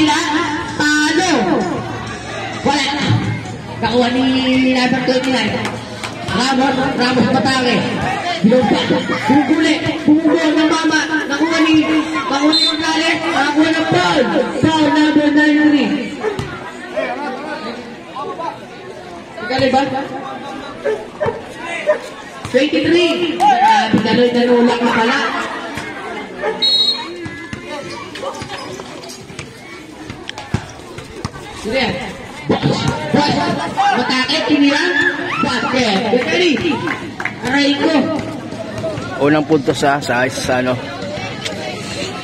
kaila. Talo. Wala. Nakuha ni number 29. Ramos Matake. Binupa. Bumuguli. Bumugol ng mama. Nakuha ni Gonzales. Nakuha ng foul. Foul number 93. Kaliban 23. Daloy-daloy lang na pala. Sige. Boss. Matake. Tiniran. Basket. Ready. Aray ko. Unang punto sa ano,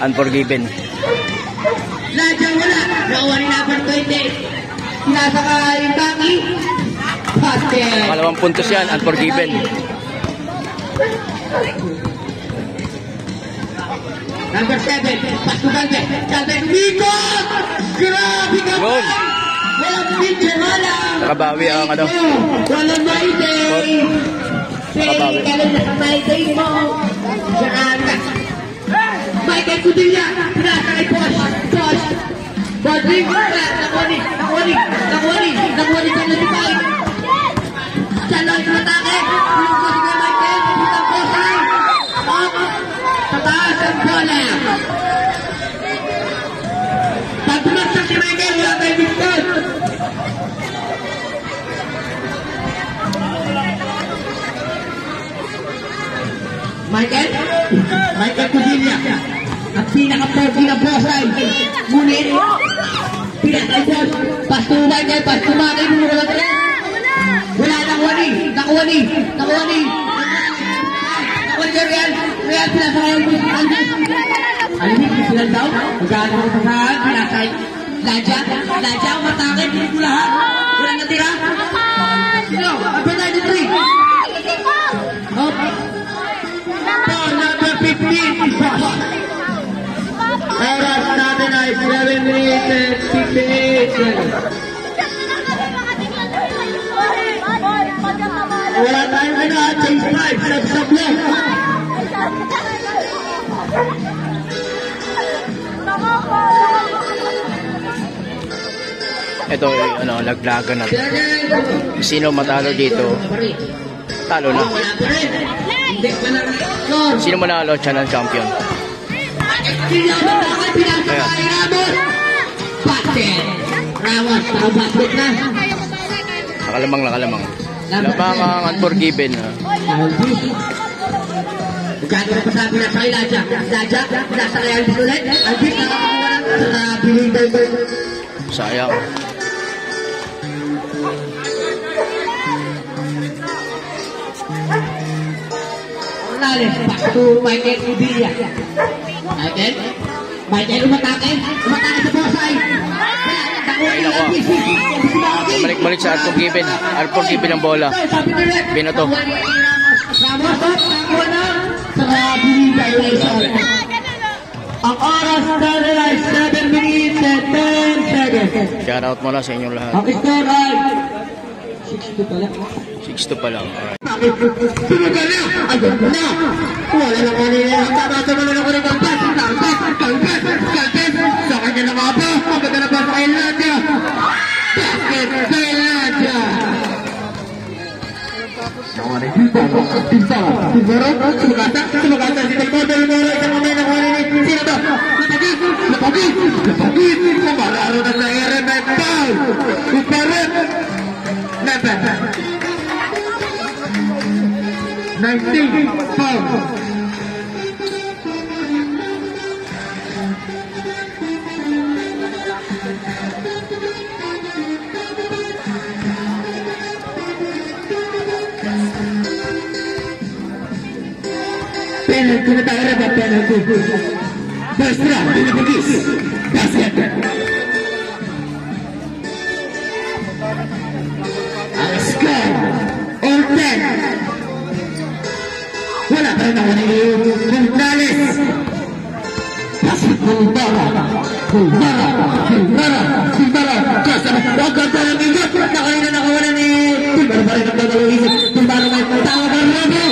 Unforgiven. Nadya wala. Nakuha ni number 20. Pinasa ka yung Taki. Basket. Pangalawang puntos yan, Unforgiven. Number 7. Pasukan ka. Kalbek. Nikot! Grabe ka ba? Walang picture, walang. Nakabawi ang ano. Walang Mayday. Nakabawi. Kailan na sa Mayday mo. Diyan ka. Michael Cudilla. Pinasa kay Bosch. Bodring. Nakuha ni. Nakuha ni Kalabitay. Saloy Matake. Yung ko si Michael. Pitang Bosay. Sa taas ang bola. Pag bumagsak si Michael, wala tayo biston. Michael Cudilla. Ang pinaka-pogi na Bosay. Ngunit, pinaka-boss. Pastumay kayo, pastumay mo wala tayo. Wala, nakuha ni. Real, pinasa kayo mo. Alimik, silang daw. Magkano ko pasahan, pinasa kayo. Ladya, Matake, pinig ko lahat. Wala natira. Sino? Number 93. Number 15. Oras natin ay 7 minutes and 58 seconds. Wala tayong change 5. Sab-sablo. Ito ano, laglagan natin. Sino matalo dito? Talo na. Sino manalo, siya ng champion. Nakalamang. Lamang ang Unforgiven. Gagawin pa sabi na sa kay Ladya. Nasa kay Alvis ulit. Alvis, nakakakuha ng bilibay mo. Sayang. Ronales, back to Michael Cudilla. Michael, umatake sa Bosay. Balik sa Unforgiven ang bola. Binato. Ang oras na ay 7 minutes and 10 seconds. Shout out mo na sa inyong lahat. Ang score ay 6-2 pa lang. Tumugal na! Agad na! Wala na kanina. Tabasa mo na ako ng kalpas. Sa kanya na mga pa. Maganda na ba sa kay Ladya? Bakit kay Ladya? Sumagata. Si Talmodo Moro. Isang mamay na kuha ni sino to? Napagit. Kumalaro na sa ere. May foul. Kuparit. Never. 19 foul. Penalty na tayo na penalty. First round, Pinipagis. Basket. Ang score, all 10. Wala tayo na wala yung Gonzales. Basket, Bulbara. Kasama, wag ka tayo ng ingot. Nakain na nakawala ni Bulbara pa rin ang dadalawang isip. Bulbara may tawag ang Rabo.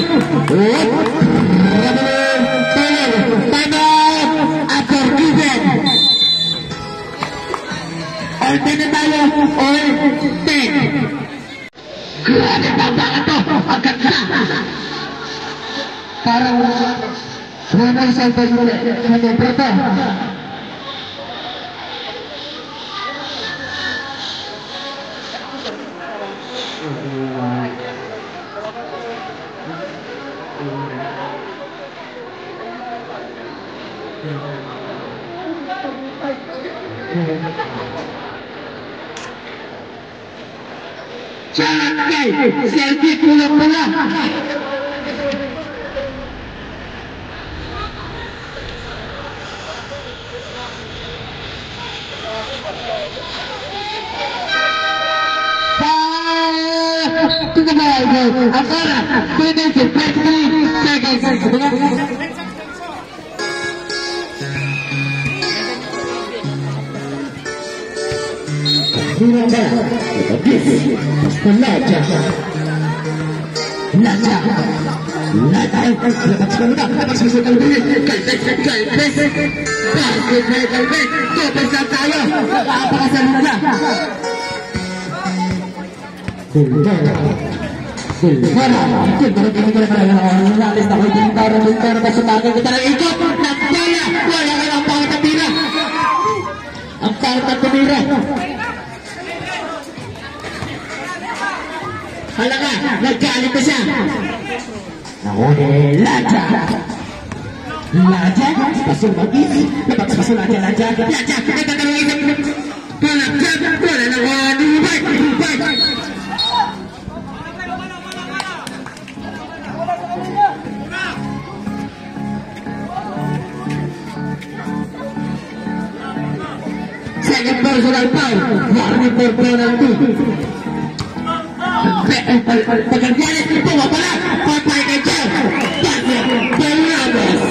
All 10 na tayo. All 10. Grabe pa ba ito? Ang ganda. Parang Roman Salvador Manobra to. Cakay! Selfie pula-pula! Agora, finish it, 20 seconds. Halaga, nagkalit na siya. Nahuli, Laja. Laja, pasul magis. Napagpasul Laja. Nagkakalong isang palakjab. Wala na wala. Hubay. Second personal foul. Warning for penalty. Pekerjaan itu apa? Papai kejar, pasir, berlabas.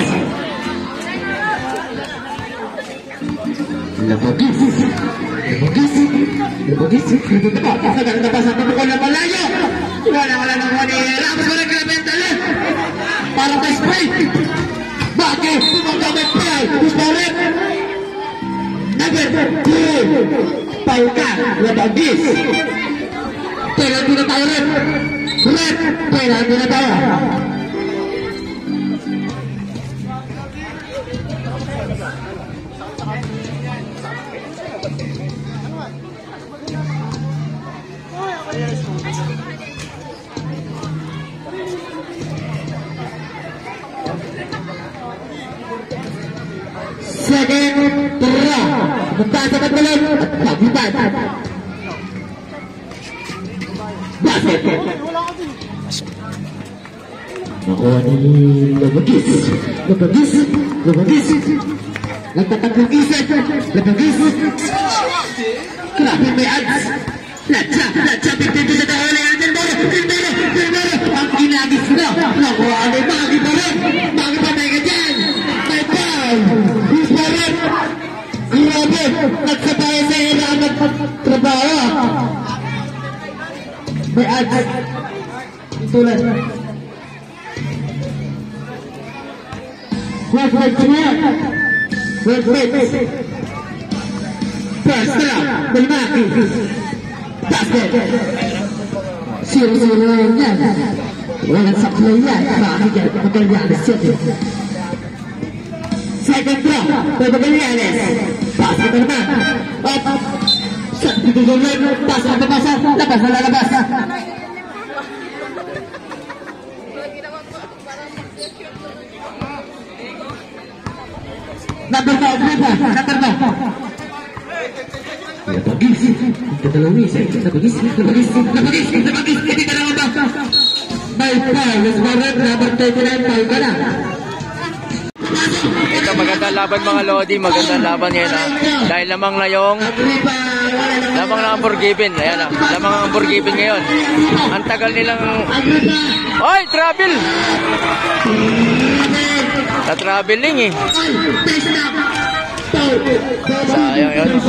Lebogis. Agak pasang pukul yang Melayu. Wala na wala. Labas ko na krebentale. Para pa spray. Bakit? Pagkabit pa. Usparet. Number 2. Pauka. Lebogis. Penalti na tayo rin. Penalti na tayo. Second draw. Bentar sahabat belum. Sabutan. Basket. Nakuha ni Lebogis. Lebogis. Kenapa may ads? Laca, pintu sa tayo na yan. Tindero. Ang ginagis na. Nakuha ni Bagi Barat. Bagi patay ka dyan. May foul. Barat. Grabe. Nagsabay sa iyo na magtrabaho. May ads. Itulan. Wait. First round, Belmaki. Basket. Siro-siro yan. Walang saklay yan. Bakit yan? Magallanes yan. Second round, Magallanes. Basket naman. Up. Saan pitutuloy? Labas. Lalabas. Number 5. Lebogis. Lebogis. Hindi ka naman ba? May foul. Lesbaret. Number 39. Foul ka na. Ito magandang laban mga Lodi. Magandang laban yan ha. Dahil lamang na yung lamang na ang forgiven. Ayan ha. Lamang ang forgiven ngayon. Ang tagal nilang oy! Travel! Na-traveling eh. Sayang yun.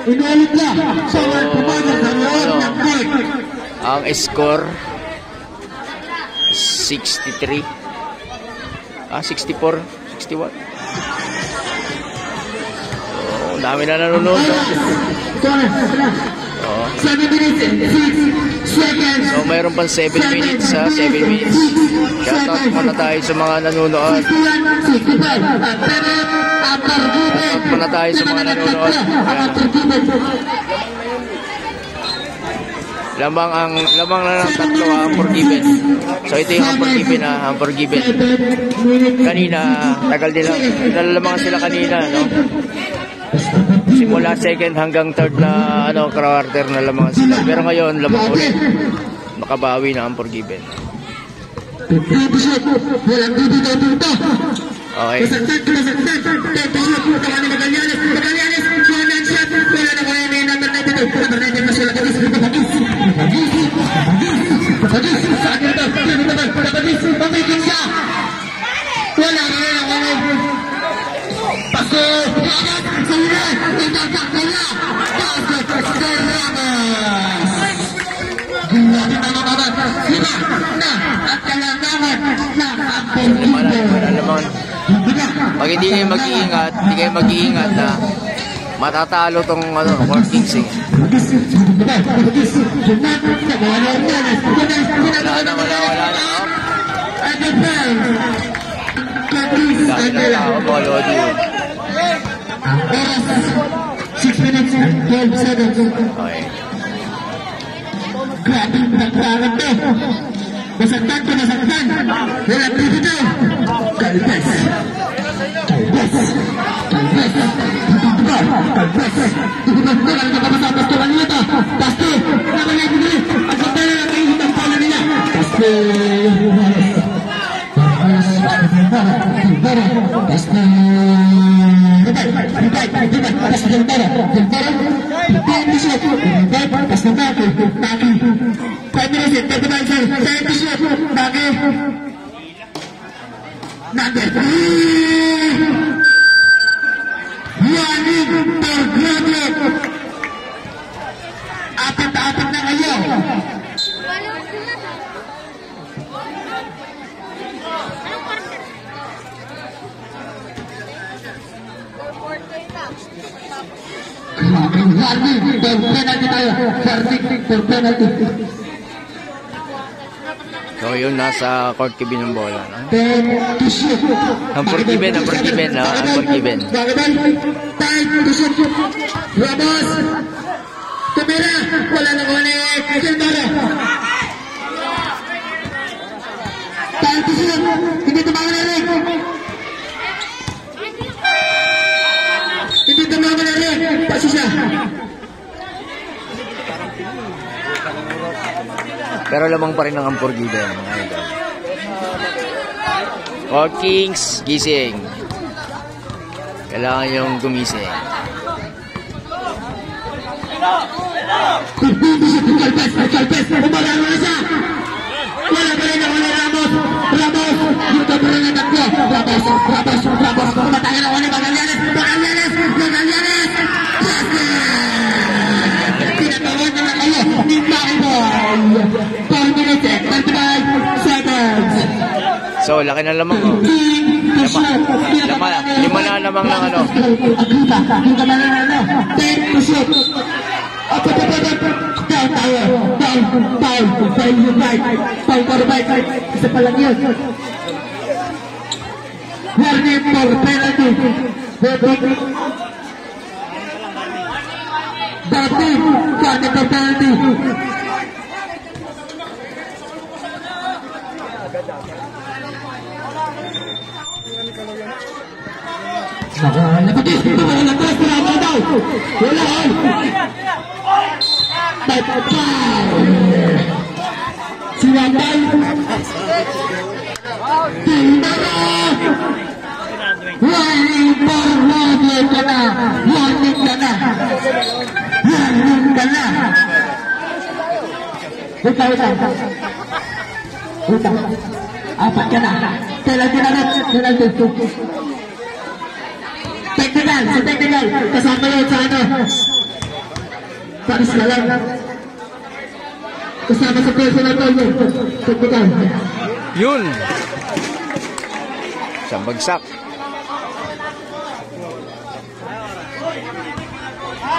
Inulit na. Sa mga pumagal sa loob ng court. Ang score 63. 64, 61. Oh, dami na nanonood. Oh. 7 minutes and 6 seconds. So mayroon pang 7 minutes, 7 minutes. Shoutout muna tayo sa mga nanonood. Shoutout muna tayo sa mga nanonood. Lamang na ng tatlo ang Unforgiven. So ito yung Unforgiven, Unforgiven. Kanina, tagal din lang. Nalalamangan sila kanina, no? Simula second hanggang third na quarter na lamangan sila. Pero ngayon, lamang ulit. Makabawi na Unforgiven. Okay. Pag hindi kayo mag-iingat, na matatalo tong Court Kings eh. Wala na. Dami na tao, ball audio. 6 minutes and 12 seconds. Okay. Grabe, nagkarat to. Nasaktan. Wala dito. Kalbes. Number 3. Yanin Pergraduate. Apat na kayo. Yanin penalty tayo. Penalty. So yun, nasa Court Kibin ng bola, no? Unforgiven. Unforgiven. Time to shoot. Ramos. Tumira. Wala na ulit. Silvaro. Time to shoot. Hindi tumawa na rin. Pasi siya. Pero lamang pa rin ang Unforgiven, mga idol. Court Kings, gising. Kailangan yung gumising. Kalpes, umalaro na siya. Wala pa rin ako na Ramos. Yung kapuro na tatlo. Ramos. Kumatayan ako ni Magallanes. Pinatawag na kayo ni Makiboy. 4 minutes and 25 seconds. So, laki na lamang, oh. Lima na lamang ng ano. Take to shoot. Down tayo. Foul. Isa pa lang yun. Warning for penalty. Warning for penalty. Apat ka na. Technical. Kasama yun sa ano. Paris na lang. Kasama sa personal foul mo. Pagbutan. Yun. Isang bagsak.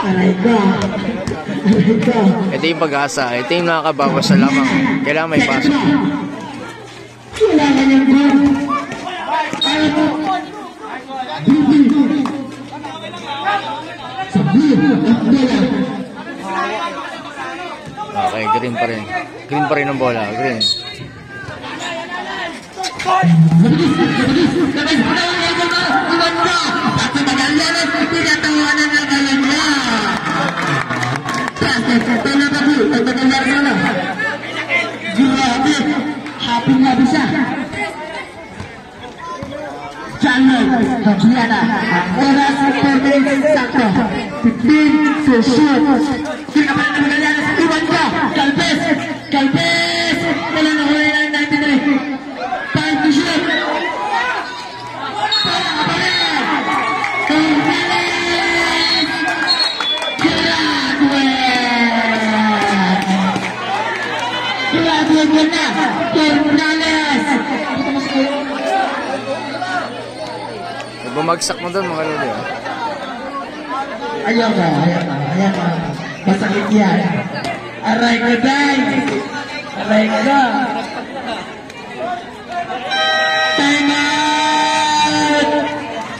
Aray ka. Aray ka. Ito yung pag-asa. Ito yung nakakabawas sa lamang. Kailangan may pasok. Kailangan yung goal. Okay, green pa rin. Green pa rin ang bola. Green. Happy na bisa. Jangan Juliana. Oras permain sakto. 15 to shoot. Kita pada Juliana Iwan ka. Kalpes. Kalpes. Dalam huli ng 93. Time to shoot. Bumagsak mo doon mga lodi. Ayaw ka. Masakit yan. Aray ka day. Aray ka. Time out!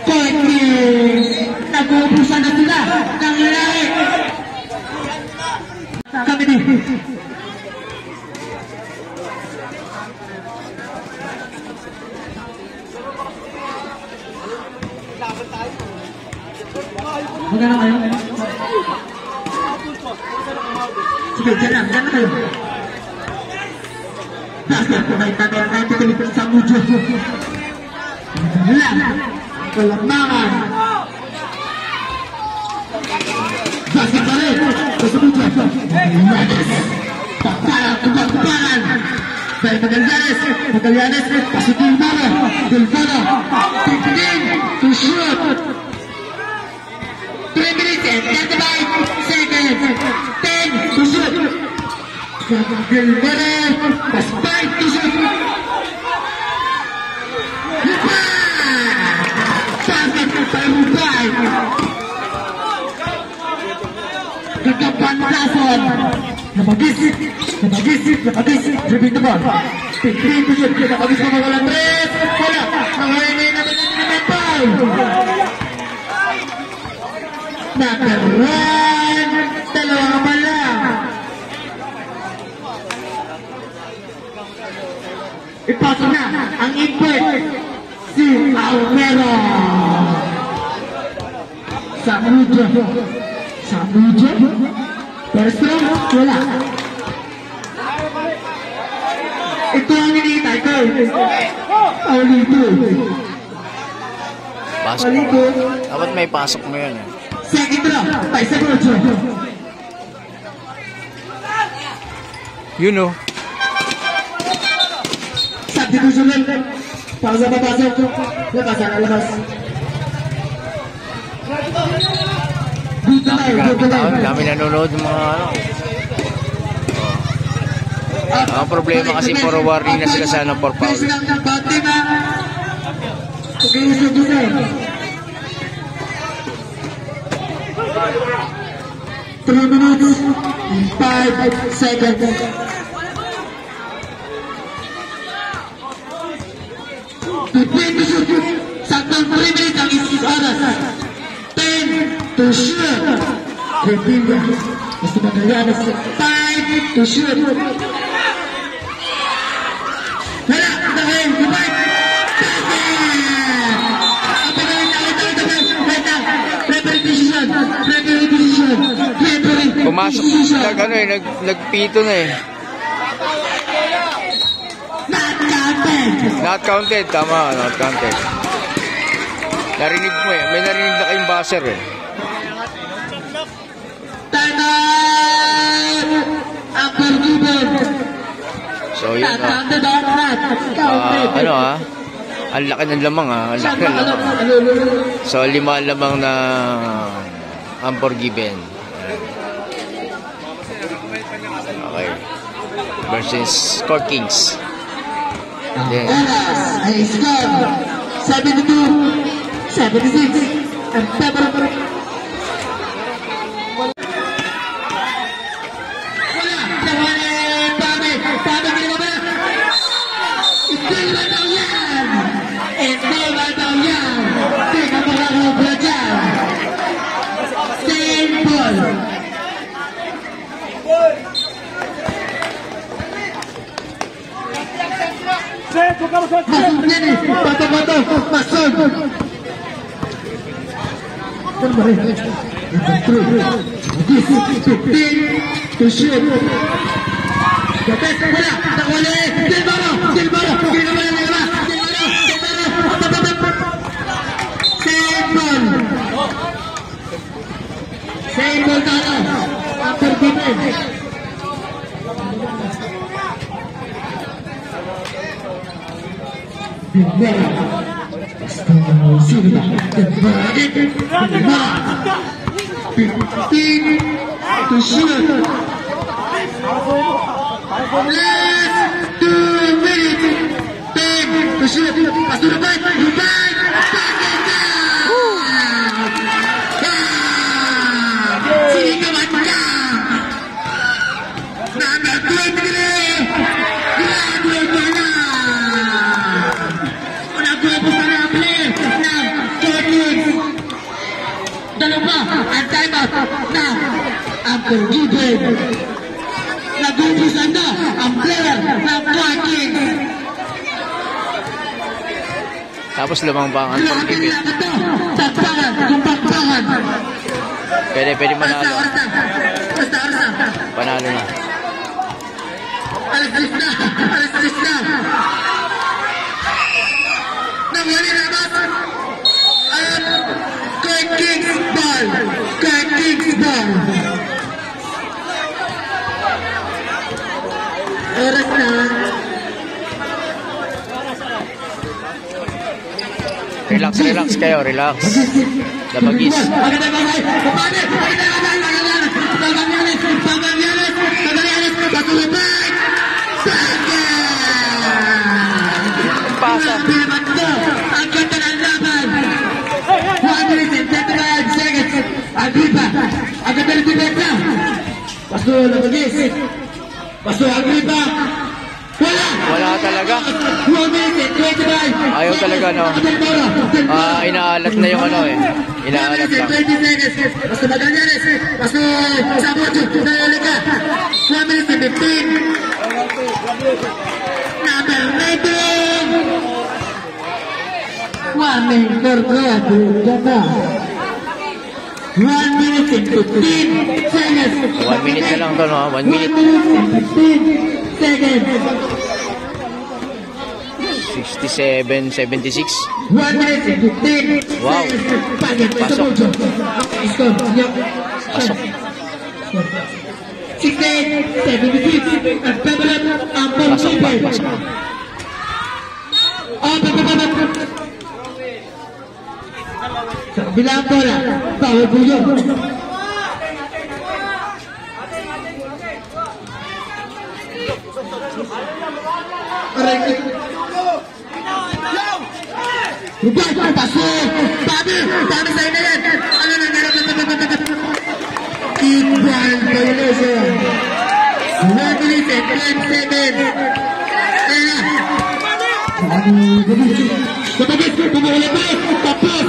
Kote! Nag-uubusan na sila ng lalaki. Kami din. Magkano kayo? Sige, dyan na kayo. Basket po kayo tagal na ito kalipin sa mujo. Lang! Kalamangan! Basket pa rin! Sa mujo! Magallanes! Pagparan! Dahil Magallanes! Pasok Dilbano! Titigin! To shoot! 3 minutes and 35 seconds. 10 to shoot. Dilbano, plus 5 to shoot. Basket by Rubay. Kakapantason. Napagis. Dribbling the ball. 15 to shoot. Napagis pa mga tres. Wala. Nangayin natin ang foul. Nakaran! Dalawa pa lang! Ipasok na ang import si Almero! Samudio! First round, wala! Ito ang hinihintay ko! Paulito! Pasok. Dapat may pasok mo yan. Second round, by Samudio! You know. Substitution lang. Pausa pa pasok. Labas. Dito tayo. Dami nanonood ng mga ano. Ang problema kasi puro warning na sila sa for foul. Please lang ng bati na. Pag-iusap dito. 3 minutes and 5 seconds. Saktong 3 minutes ang isis oras. 10 to shoot. Retinga. Mas Magallanes. 5 to shoot. Wala. Dahil. Goodbye. Pumasok nagpito na eh. Not counted. Tama, not counted. Narinig mo eh. May narinig na kayong buzzer eh. So yun ang laki ng lamang ang laki ng lamang. So 5 lamang na unforgiven. Okay. versus Court Kings. Yeah. Oras ay score 72-76. Ang Pepper. Masuk jadi, bato-bato, masuk. To shoot. Dapat bola, tak boleh. Dilbaro, kiri ke mana? Dilbaro. Sembol tanah. Upper defense. To shoot. Last 2 minutes. Time to shoot. Pasu Rubai. Sini ke mana? Nama 23. Graduate mana? Una gue pusara play. Nah, Kings. Dalawa ang time out. Nah, ang forgiven. Nag-umpisa na ang player ng Kings. Tapos lumang ang Unforgiven. Takpangan. Pwede manalo. Panalo na. Alas na. Nawali na ba? Kings ball. Oras na. Relax kayo, relax. Labagis. Pasa. Ang ganda ng laban. 1 minute and 35 seconds. Agripa. Ang ganda ng depensa. Paso, labagis. Paso, Agripa. Wala talaga. 1 minute and 25. Ayaw talaga, no? Inaalat na yung ano eh. Inaalat lang. 20 seconds. Paso, Magallanes. Paso, Sabocho. Nalika. 1 minute and 15. Number 19. 1 minute for Ganda. 1 minute and 15 seconds. 1 minute na lang to, no? 1 minute. 1 minute and 15 seconds. 67, 76. 1 minute and 15 Wow. seconds. Pasok. Pasok. 68, 76. At Pepelat ang Pasok pa. Sa kabilang bola, bawal po yun. Rubay, pasok! Babi sa ina yan! Ano na, equal violation. 1 minute and 27. Ayan na. Kapagis, pumuhuli pa. Tapos.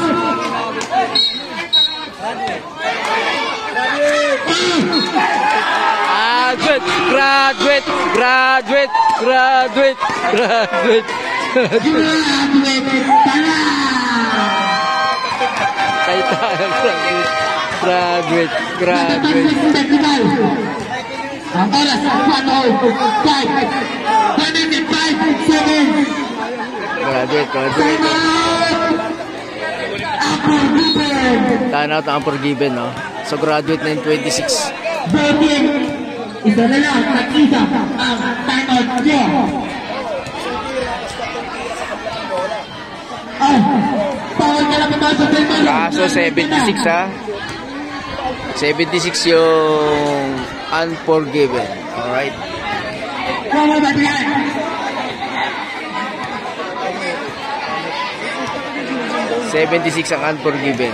Graduate. Graduate. Ang oras, 1:05 seconds. Graduate. Turnout ang Unforgiven, no? So, graduate na yung 26. Voting. Isa na lang, nag-isa ang timeout niya. Bawal ka na pumasok din mo. Kaso 76, ha? 76 yung Unforgiven. Alright. One more by behind. $76 ang unforgiven.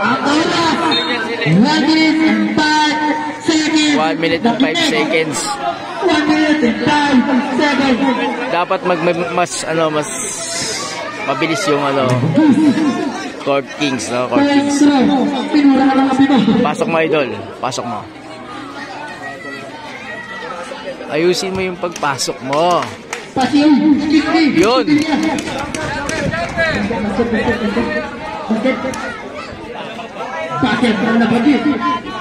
Ang oras, 1 minute and 5 seconds. 1 minute and 5 seconds. 1 minute and 5 seconds. Dapat mas mabilis yung Court Kings, no? Court Kings. Pinura ka lang kasi mo. Pasok mo, idol. Pasok mo. Ayusin mo yung pagpasok mo. Pati yung Yun. Bakit? Ang nabagis.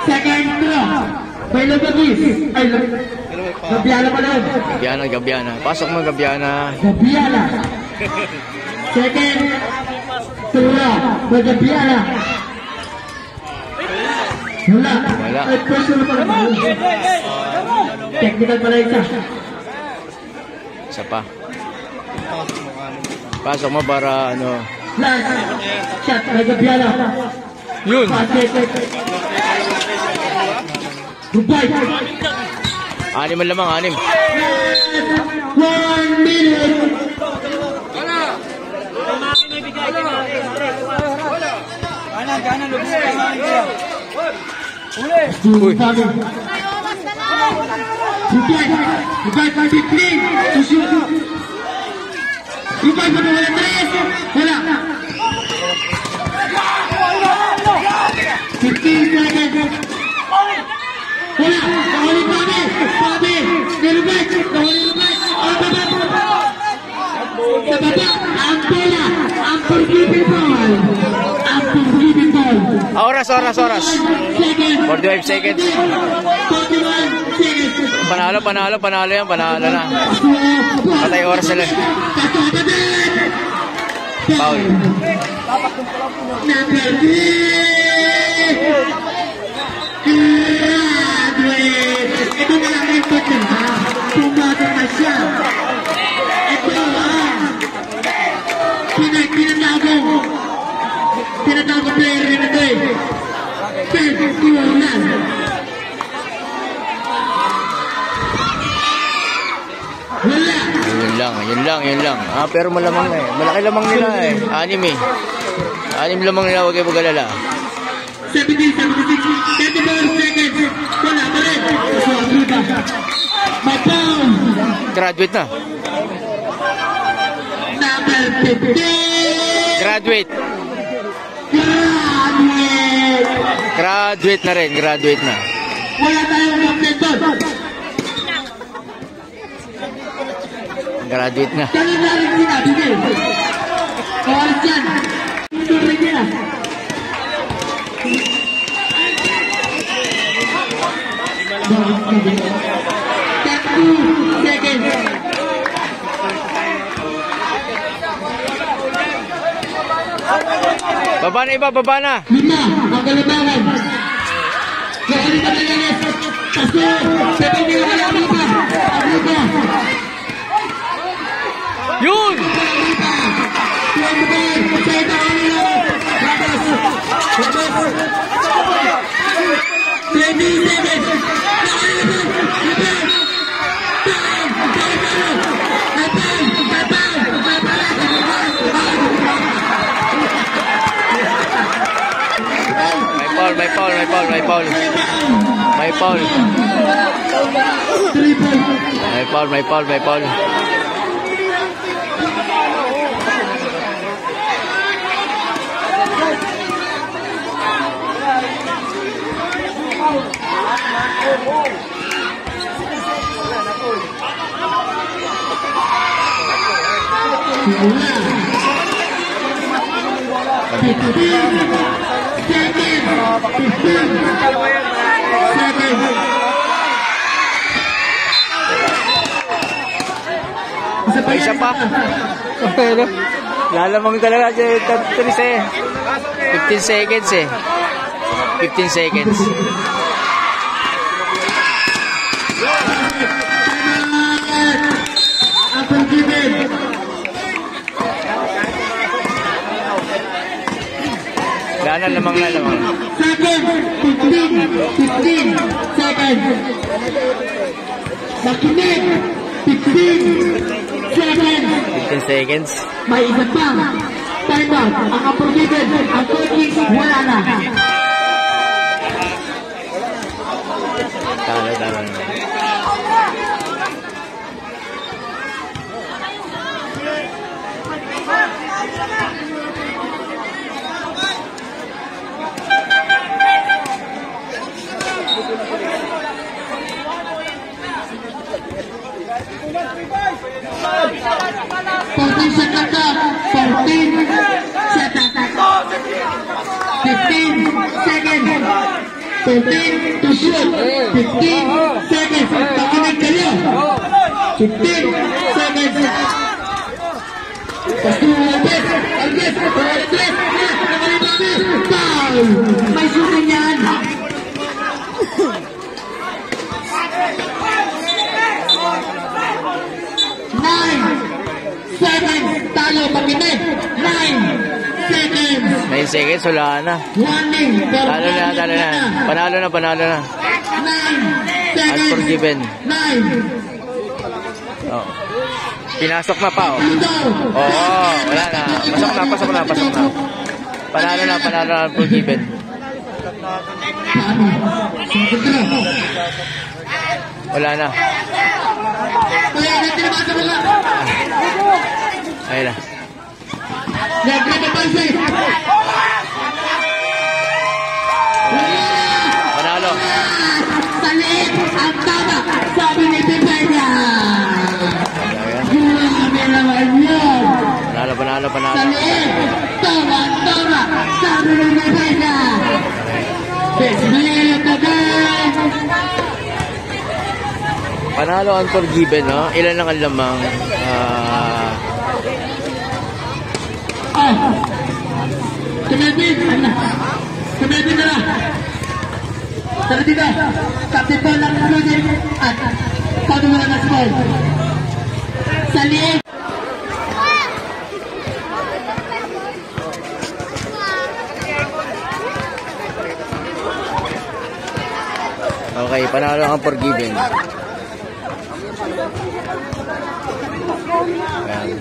Second throw. May nabagis. Ay, Gabiana pa lang. Gabiana. Pasok mo, Gabiana. Gabiana. Second throw. May Gabiana. Wala. Ay, personal pa lang. Technical pala isa. Isa pa. Pasok mo para Last shot. May Gabiana. Yun. Goodbye. 6 ang lamang, 6. 1 minute. Uy. Goodbye for the play. Goodbye for the tres. Wala. 15 seconds. Wala. Nahuli Pabi. Pabi. Nilubay. Nahuli Lubay. Sa baba. Ang bola. Ang forgiving ball. Ang forgiving ball. Oras. 45 seconds. 41 seconds. Panalo yan. Panalo na. Patay oras sila. Foul. Number 3. Graduate. Ito na lang yung pati na. Pumato na siya. Ito Tinatago player rin ito eh. Pero, iwanan. Wala. Yun lang. Pero malamang na eh. Malaki lamang nila eh. 6 eh. 6 lamang nila, huwag kayo mag-alala. 17, 76, 34 seconds. Wala pa rin. Mataw. Graduate na. Number 15. Graduate na rin. Graduate na. Wala tayong momentum. Graduate na. Ganun na rin sinabi niya. Kawalas yan. Tuloy niya. Seconds. Baba na iba, baba na. 5. Ang kalabangan. Nakali pa na yan. Kaso, 7 nila ka lang iba. Ang iba. Yun! May foul. Isa pa. Lalamang talaga si Tatris eh. 15 seconds eh. 15 seconds. Lamang. Second, 15. seconds. Makinig. 15 seconds. 15 seconds. May isa pa. Time out. Ang unforgiven. Ang cooking, wala na. Talo. To shoot. 15 seconds. Pakinig kayo. 15 seconds. Pastuwapit. Alges. Alges. Foul. May shooting yan. 9 seconds. Talo. Pakinig. 9 seconds. 9 seconds, wala na. Warning. Talo na. Panalo na. 9 seconds. Unforgiven. 9. Oh. Pinasok na pa, oh. Oo, wala na. Pasok na. Panalo na, unforgiven. Wala na. Ayun na. Panalo. Salit ang tama, sabi ni Pipenya. Grabe naman yun. Panalo. Salit, tama, sabi ni Pipenya. Display of the game. Panalo, unforgiven, no? Ilan lang ang lamang? Tumibig na lang. Tara dito. Captain Paul lang included at sabi mo na small. Salit. Okay, panalo ang unforgiven. Ayan.